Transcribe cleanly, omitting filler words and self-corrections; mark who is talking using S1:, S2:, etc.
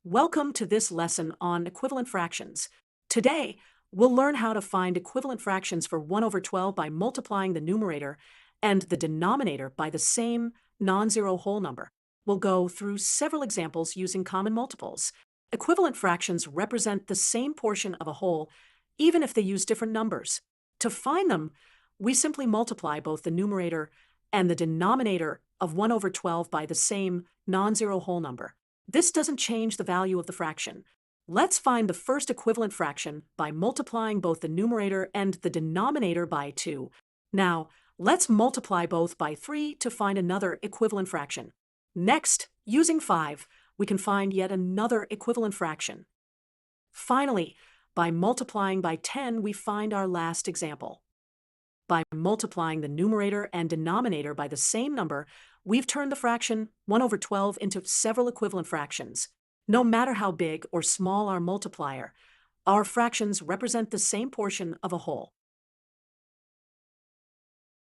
S1: Welcome to this lesson on equivalent fractions. Today, we'll learn how to find equivalent fractions for 1 over 12 by multiplying the numerator and the denominator by the same non-zero whole number. We'll go through several examples using common multiples. Equivalent fractions represent the same portion of a whole, even if they use different numbers. To find them, we simply multiply both the numerator and the denominator of 1 over 12 by the same non-zero whole number. This doesn't change the value of the fraction. Let's find the first equivalent fraction by multiplying both the numerator and the denominator by 2. Now, let's multiply both by 3 to find another equivalent fraction. Next, using 5, we can find yet another equivalent fraction. Finally, by multiplying by 10, we find our last example. By multiplying the numerator and denominator by the same number, we've turned the fraction 1 over 12 into several equivalent fractions. No matter how big or small our multiplier, our fractions represent the same portion of a whole.